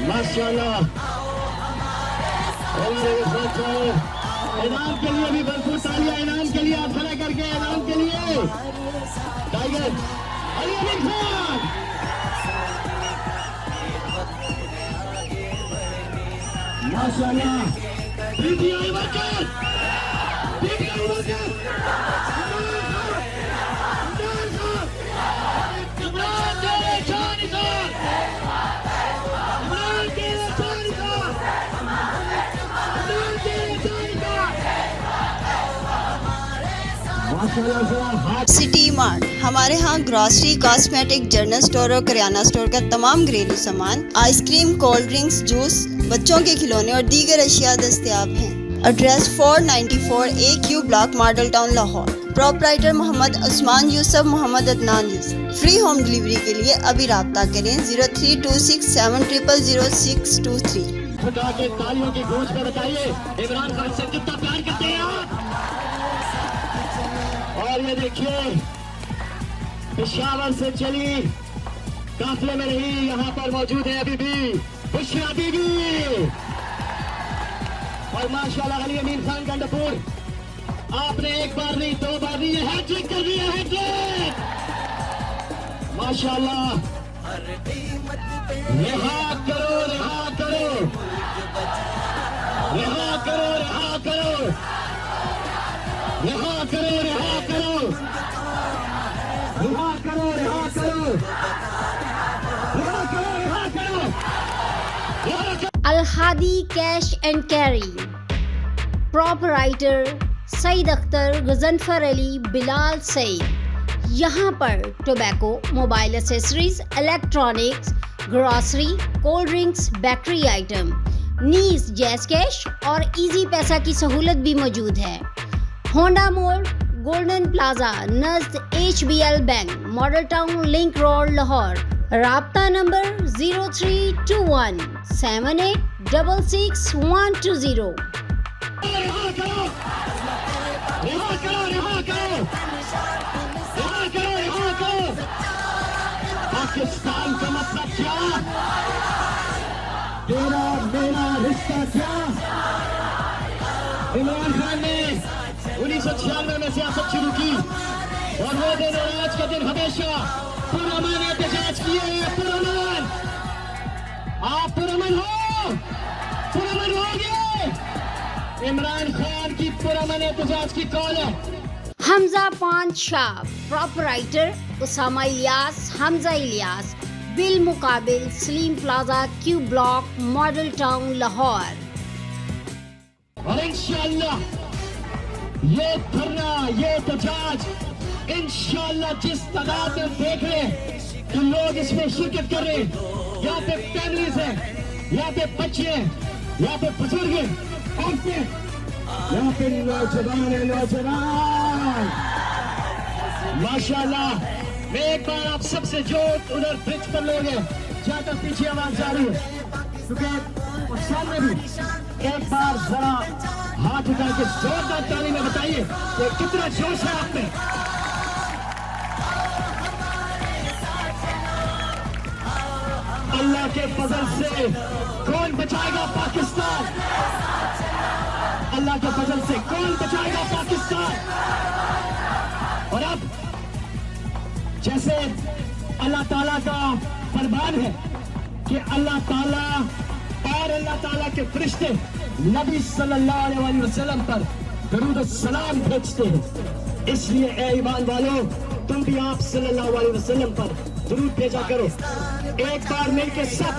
माशाल्लाह। इनाम के लिए भी भरपूर तालियां, इनाम के लिए आप खड़े करके इनाम के लिए टाइगर अली अमीर खान। माशाल्लाह। प्रीति आई बरकत, प्रीति आई बरकत। इमरान तेरे जान का, इमरान तेरे जान का, इमरान तेरे जान का। माशाल्लाह। सिटी मार्ट, हमारे यहाँ ग्रॉसरी, कॉस्मेटिक, जनरल स्टोर और करियाना स्टोर का तमाम घरेलू सामान, आइसक्रीम, कोल्ड ड्रिंक्स, जूस, बच्चों के खिलौने और दीगर अशिया दस्तयाब हैं। Address 494 AQ block, model town, Lahore. Proprietor Mohammad Usman Yusuf, Mohammad Adnan Yusuf. Free home delivery के लिए अभी राब्ता करें 0326700623। खुदा के तालियों की गूंज में बताइए इमरान खान से कितना प्यार करते हैं आप। और ये देखिए पेशावर से चली काफिले में नहीं, यहाँ पर मौजूद है अभी भी बुशरा बीबी और माशाल्लाह अली अमीर खान गंडपुर। आपने एक बार नहीं, दो बार नहीं, हैट्रिक कर दिया, हैट्रिक। माशाल्लाह। रिहा करो, रिहा करो, रिहा करो, रिहा करो, रिहा करो, रिहा करो, रिहा करो, रिहा करो, रिहा करो, रिहा करो। Al-Hadi cash and carry, proprietor Saeed Akhtar, Ghazanfar Ali, Bilal Saeed. यहाँ पर tobacco, mobile accessories, electronics, grocery, cold drinks, bakery item, नीस, जैज कैश और इजी पैसा की सहूलत भी मौजूद है। होंडा मोड़, गोल्डन प्लाजा, नज़द HBL bank, model town, link road, Lahore. राब्ता नंबर 032178666120। रिहा करो, रिहा करो, रिहा करो, रिहा करो, रिहा करो। पाकिस्तान का मतलब क्या, तेरा मेरा रिश्ता क्या। इमरान खान ने 1996 में सियासत शुरू की और वो दिन और आज का दिन हमेशा पुरअमन एहतजाज किए हैं। पुरअमन, आप पुरअमन हो, पुरअमन होगे। इमरान खान की पुरअमन एहतजाज की कॉल है। हमजा पान शाह, प्रोपराइटर उसामा इलियास, हमजा इलियास, बिल मुकाबिल, Saleem plaza, Q block, model town, Lahore. और इंशाअल्लाह ये धरना, ये एहतजाज इंशाअल्लाह जिस तादाद में देख रहे हैं कि लोग इसमें शिरकत कर रहे हैं, यहाँ पे फैमिलीज हैं, यहाँ पे बच्चे हैं, यहाँ पे बुजुर्ग हैं, औरतें, यहाँ पे नौजवान है, नौजवान। माशाल्लाह। मैं एक बार आप सबसे जो उधर ब्रिज पर लोग हैं, जहाँ तक पीछे आवाज जा रही है, क्योंकि और सामने भी एक बार जरा हाथ उठा के जोरदार ताली में बताइए कि कितना जोश है आप में। अल्लाह के फजल से कौन बचाएगा पाकिस्तान, अल्लाह के फजल से कौन बचाएगा पाकिस्तान। और अब जैसे अल्लाह ताला का फरमान है कि अल्लाह ताला और अल्लाह ताला के फरिश्ते नबी सल्लल्लाहु अलैहि वसल्लम पर दरूद और सलाम भेजते हैं, इसलिए ए ईमान वालों तुम भी आप सल्लल्लाहु अलैहि वसल्लम पर दरूद भेजा करो। एक बार मिलकर सब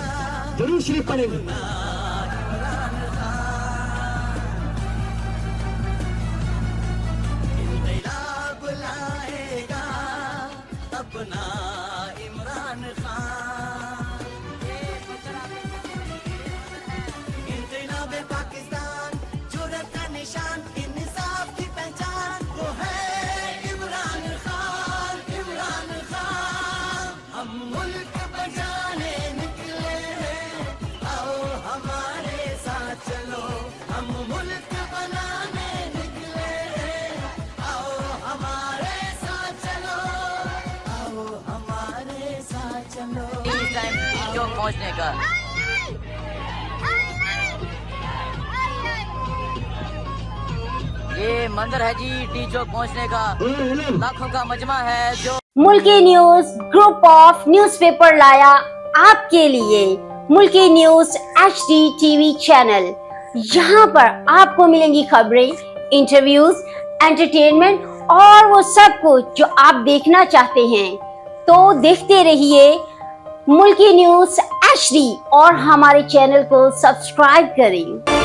दरूद शरीफ पढ़ेंगे। पहुंचने का ये मंदिर है जी टी चौक पहुंचने का। लाखों का मजमा है जो मुल्की न्यूज ग्रुप ऑफ न्यूज़पेपर लाया आपके लिए मुल्की न्यूज HD TV चैनल। यहाँ पर आपको मिलेंगी खबरें, इंटरव्यूज, एंटरटेनमेंट और वो सब कुछ जो आप देखना चाहते हैं। तो देखते रहिए मुल्की न्यूज HD और हमारे चैनल को सब्सक्राइब करें।